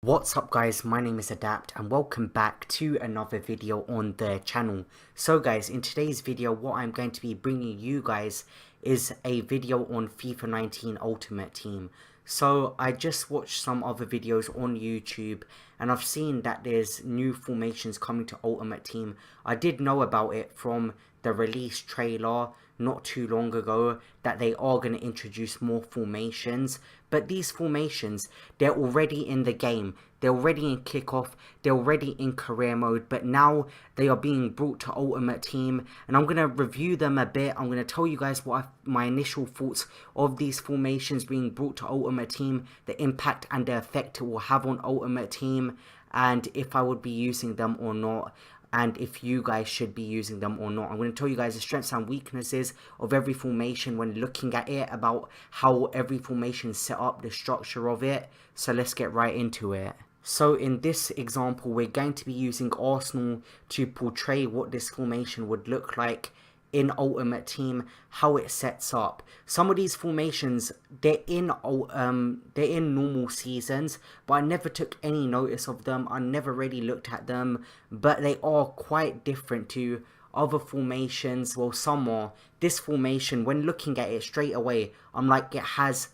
What's up guys, my name is Adapt and welcome back to another video on the channel. So guys, in today's video what I'm going to be bringing you guys is a video on FIFA 19 Ultimate Team. So I just watched some other videos on YouTube and I've seen that there's new formations coming to Ultimate Team. I did know about it from the release trailer not too long ago that they are going to introduce more formations, but these formations, they're already in the game, they're already in kickoff, they're already in career mode, but now they are being brought to Ultimate Team and I'm going to review them a bit. I'm going to tell you guys my initial thoughts of these formations being brought to Ultimate Team, the impact and the effect it will have on Ultimate Team, and if I would be using them or not, and if you guys should be using them or not. I'm going to tell you guys the strengths and weaknesses of every formation when looking at it, about how every formation is set up, the structure of it. So let's get right into it. So in this example, we're going to be using Arsenal to portray what this formation would look like in Ultimate Team, how it sets up. Some of these formations, they're in normal seasons, but I never took any notice of them. I never really looked at them, but they are quite different to other formations. Well, some are. This formation, when looking at it straight away, I'm like, it has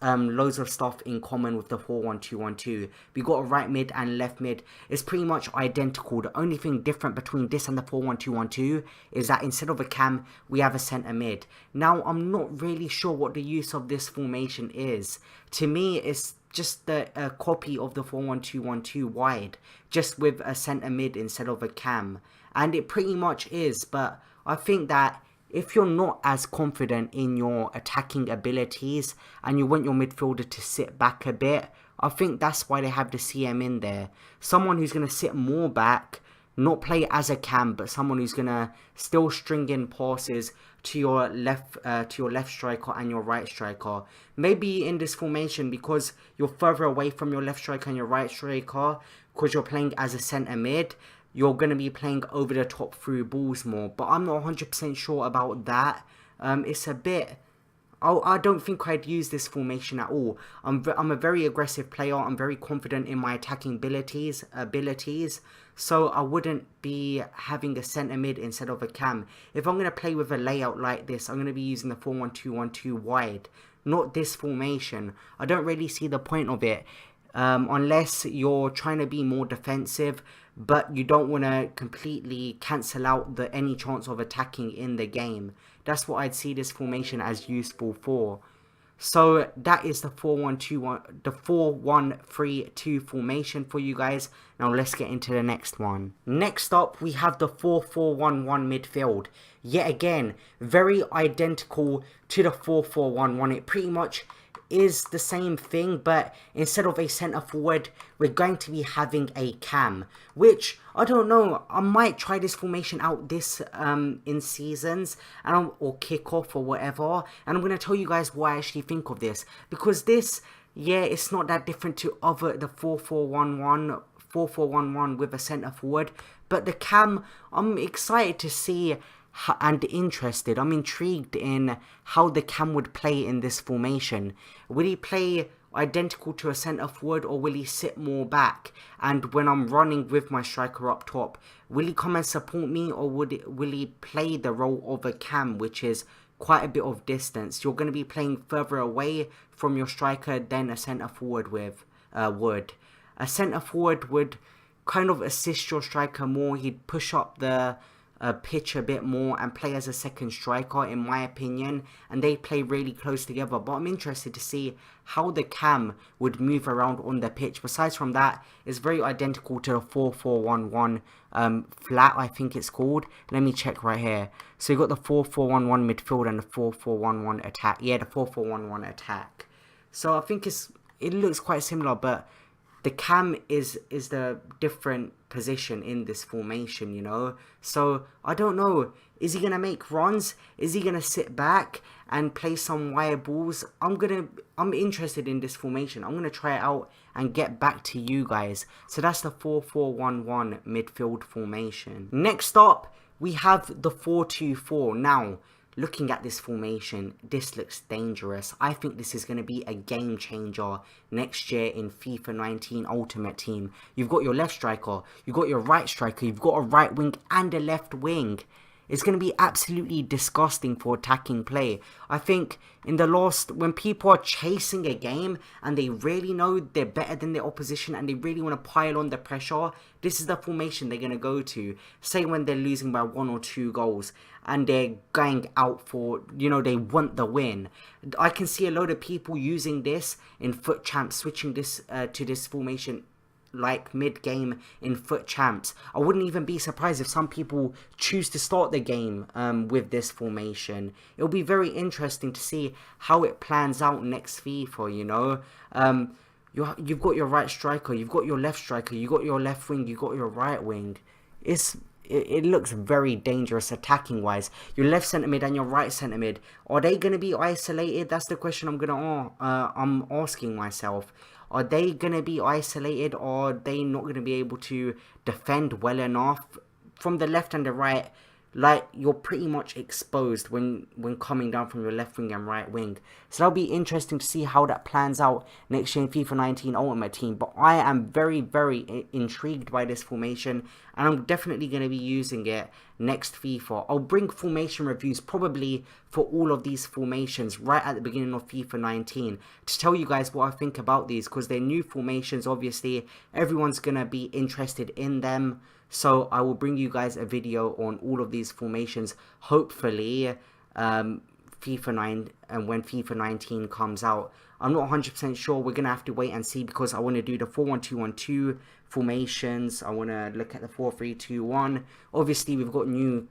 loads of stuff in common with the 4-1-2-1-2. We got a right mid and left mid. It's pretty much identical. The only thing different between this and the 4-1-2-1-2 is that instead of a cam, we have a centre mid. Now, I'm not really sure what the use of this formation is. To me, it's just a copy of the 4-1-2-1-2 wide, just with a centre mid instead of a cam. And it pretty much is, but I think that if you're not as confident in your attacking abilities and you want your midfielder to sit back a bit, I think that's why they have the CM in there. Someone who's going to sit more back, not play as a cam, but someone who's going to still string in passes to your left striker and your right striker. Maybe in this formation, because you're further away from your left striker and your right striker, because you're playing as a centre mid, you're going to be playing over the top through balls more. But I'm not 100% sure about that. It's a bit... I don't think I'd use this formation at all. I'm a very aggressive player. I'm very confident in my attacking abilities. So I wouldn't be having a centre mid instead of a cam. If I'm going to play with a layout like this, I'm going to be using the 4-1-2-1-2 wide. Not this formation. I don't really see the point of it. Unless you're trying to be more defensive, but you don't want to completely cancel out any chance of attacking in the game. That's what I'd see this formation as useful for. So that is the 4-1-2-1, the 4-1-3-2 formation for you guys. Now let's get into the next one. Next up, we have the 4-4-1-1 midfield. Yet again, very identical to the 4-4-1-1. It pretty much is the same thing, but instead of a centre forward, we're going to be having a cam, which I don't know, I might try this formation out this in seasons or kickoff or whatever, and I'm going to tell you guys what I actually think of this, because this, yeah, it's not that different to the 4-4-1-1 with a centre forward, but the cam, I'm excited to see and interested. I'm intrigued in how the cam would play in this formation. Will he play identical to a centre forward, or will he sit more back? And when I'm running with my striker up top, will he come and support me, or will he play the role of a cam, which is quite a bit of distance? You're going to be playing further away from your striker than a centre forward would. A centre forward would kind of assist your striker more. He'd push up the pitch a bit more and play as a second striker, in my opinion, and they play really close together. But I'm interested to see how the cam would move around on the pitch. Besides from that, it's very identical to the 4-4-1-1 flat, I think it's called. Let me check right here. So you got the 4-4-1-1 midfield and the 4-4-1-1 attack. Yeah, the 4-4-1-1 attack. So I think it looks quite similar, but the cam is the different position in this formation, you know. So I don't know, is he gonna make runs? Is he gonna sit back and play some wire balls? I'm interested in this formation. I'm gonna try it out and get back to you guys. So that's the 4-4-1-1 midfield formation. Next up, we have the 4-2-4. Now looking at this formation, this looks dangerous. I think this is going to be a game changer next year in FIFA 19 Ultimate Team. You've got your left striker, you've got your right striker, you've got a right wing and a left wing. It's going to be absolutely disgusting for attacking play. I think in the last, when people are chasing a game and they really know they're better than their opposition and they really want to pile on the pressure, this is the formation they're going to go to. Say when they're losing by 1 or 2 goals and they're going out for, you know, they want the win. I can see a load of people using this in FUT Champs, switching this to this formation like mid-game in FUT Champs. I wouldn't even be surprised if some people choose to start the game with this formation. It'll be very interesting to see how it plans out next FIFA, you know. You've got your right striker, you've got your left striker, you've got your left wing, you've got your right wing. It looks very dangerous attacking wise. Your left centre mid and your right centre mid, are they going to be isolated? That's the question I'm asking myself. Are they going to be isolated, or are they not going to be able to defend well enough? From the left and the right, like, you're pretty much exposed when coming down from your left wing and right wing. So that'll be interesting to see how that plans out next year in FIFA 19 Ultimate Team. But I am very, very intrigued by this formation, and I'm definitely going to be using it next FIFA. I'll bring formation reviews probably for all of these formations right at the beginning of FIFA 19 to tell you guys what I think about these, because they're new formations. Obviously, everyone's going to be interested in them. So I will bring you guys a video on all of these formations, hopefully FIFA 9 and when FIFA 19 comes out. I'm not 100% sure. We're going to have to wait and see, because I want to do the 4-1-2-1-2 formations. I want to look at the 4-3-2-1. Obviously, we've got new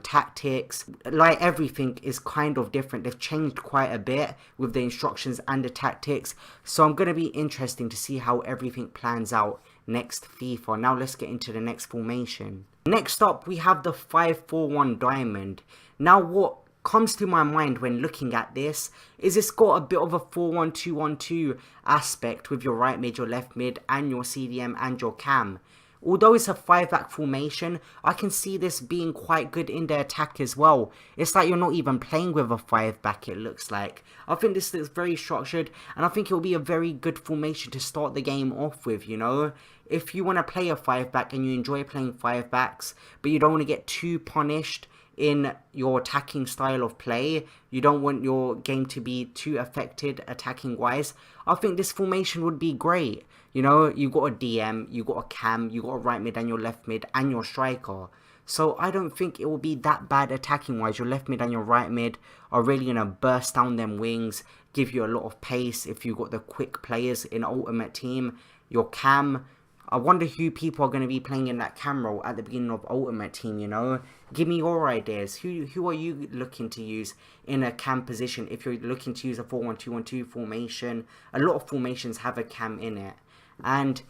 tactics. Like, everything is kind of different. They've changed quite a bit with the instructions and the tactics. So I'm going to be interesting to see how everything plans out next FIFA. Now let's get into the next formation. Next up, we have the 5-4-1 diamond. Now what comes to my mind when looking at this is it's got a bit of a 4-1-2-1-2 aspect with your right mid, your left mid, and your CDM and your cam. Although it's a 5-back formation, I can see this being quite good in the attack as well. It's like you're not even playing with a 5-back, it looks like. I think this looks very structured, and I think it will be a very good formation to start the game off with, you know. If you want to play a 5-back and you enjoy playing 5-backs, but you don't want to get too punished in your attacking style of play, you don't want your game to be too affected attacking wise, I think this formation would be great. You know, you got a DM, you got a cam, you got a right mid and your left mid and your striker. So I don't think it will be that bad attacking wise. Your left mid and your right mid are really going to burst down them wings, give you a lot of pace if you got the quick players in Ultimate Team. Your cam, I wonder who people are going to be playing in that cam role at the beginning of Ultimate Team, you know. Give me your ideas. Who are you looking to use in a cam position if you're looking to use a 4-1-2-1-2 formation? A lot of formations have a cam in it. And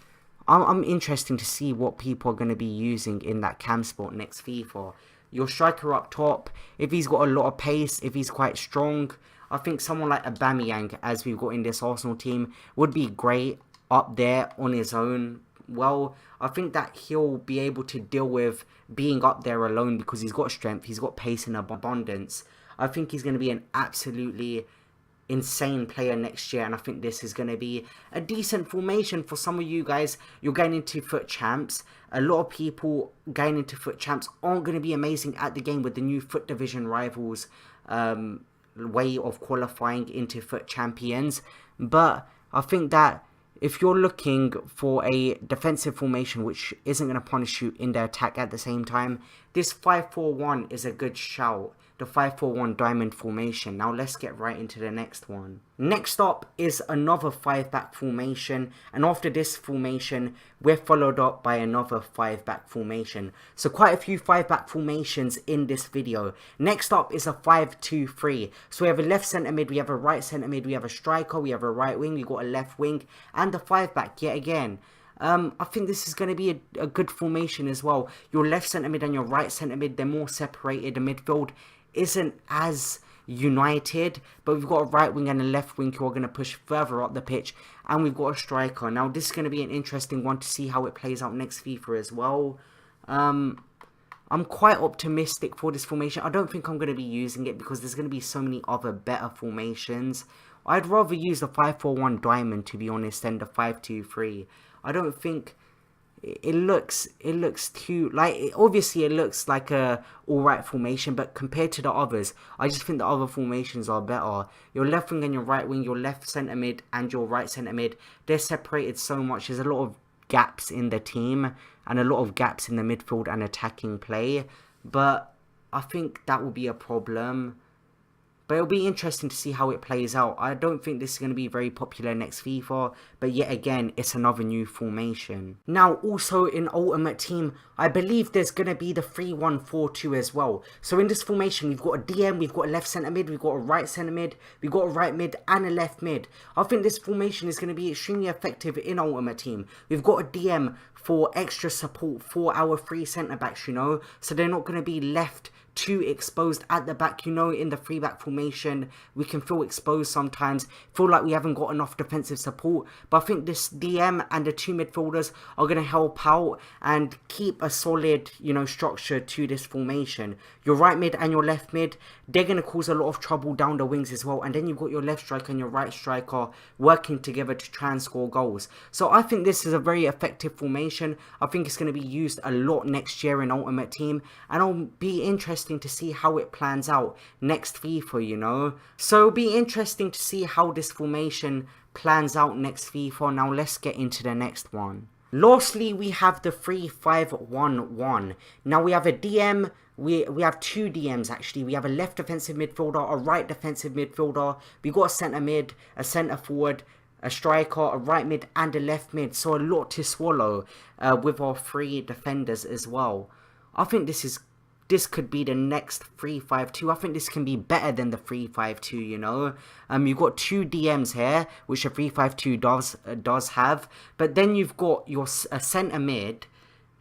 I'm interested to see what people are going to be using in that cam spot next FIFA. Your striker up top, if he's got a lot of pace, if he's quite strong, I think someone like Aubameyang, as we've got in this Arsenal team, would be great up there on his own. Well, I think that he'll be able to deal with being up there alone because he's got strength, he's got pace in abundance. I think he's going to be an absolutely insane player next year, and I think this is going to be a decent formation for some of you guys. You're going into FUT Champs. A lot of people going into FUT Champs aren't going to be amazing at the game with the new FUT Division Rivals way of qualifying into FUT Champions, but I think that if you're looking for a defensive formation which isn't going to punish you in the attack at the same time, this 5-4-1 is a good shout. The 5-4-1 diamond formation. Now let's get right into the next one. Next up is another 5-back formation, and after this formation we're followed up by another 5-back formation. So quite a few 5-back formations in this video. Next up is a 5-2-3. So we have a left centre mid, we have a right centre mid, we have a striker, we have a right wing, we got a left wing, and the 5-back yet again. I think this is going to be a good formation as well. Your left centre mid and your right centre mid, they're more separated. The midfield isn't as united, but we've got a right wing and a left wing who are going to push further up the pitch, and we've got a striker. Now this is going to be an interesting one to see how it plays out next FIFA as well. I'm quite optimistic for this formation. I don't think I'm going to be using it because there's going to be so many other better formations. I'd rather use the 5-4-1 diamond, to be honest, than the 5-2-3. I don't think it looks too, like, obviously it looks like a alright formation, but compared to the others, I just think the other formations are better. Your left wing and your right wing, your left centre mid and your right centre mid, they're separated so much. There's a lot of gaps in the team and a lot of gaps in the midfield and attacking play, but I think that will be a problem. But it'll be interesting to see how it plays out. I don't think this is going to be very popular next FIFA, but yet again, it's another new formation. Now, also in Ultimate Team, I believe there's going to be the 3-1-4-2 as well. So in this formation, we've got a DM, we've got a left centre mid, we've got a right centre mid, we've got a right mid and a left mid. I think this formation is going to be extremely effective in Ultimate Team. We've got a DM for extra support for our 3 centre backs, you know, so they're not going to be left too exposed at the back. You know, in the 3-back formation we can feel exposed sometimes, feel like we haven't got enough defensive support, but I think this DM and the 2 midfielders are going to help out and keep a solid, you know, structure to this formation. Your right mid and your left mid, they're going to cause a lot of trouble down the wings as well, and then you've got your left striker and your right striker working together to try and score goals. So I think this is a very effective formation. I think it's going to be used a lot next year in Ultimate Team, and I'll be interested to see how it plans out next FIFA, you know. So it'll be interesting to see how this formation plans out next FIFA. Now let's get into the next one. Lastly, we have the 3-5-1-1. Now we have a DM. We have 2 DMs actually. We have a left defensive midfielder, a right defensive midfielder. We got a centre mid, a centre forward, a striker, a right mid and a left mid. So a lot to swallow with our 3 defenders as well. I think this could be the next 3-5-2. I think this can be better than the 3-5-2, you know. You've got 2 DMs here, which a 3-5-2 does have. But then you've got your centre mid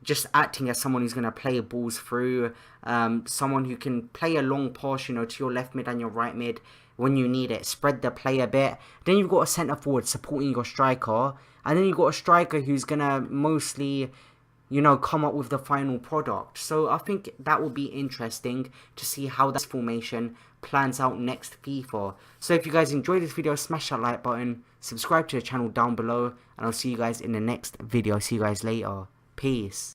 just acting as someone who's going to play balls through. Someone who can play a long pass, you know, to your left mid and your right mid when you need it. Spread the play a bit. Then you've got a centre forward supporting your striker. And then you've got a striker who's going to mostly, you know, come up with the final product. So I think that will be interesting to see how this formation plans out next FIFA. So if you guys enjoyed this video, smash that like button, subscribe to the channel down below, and I'll see you guys in the next video. See you guys later. Peace.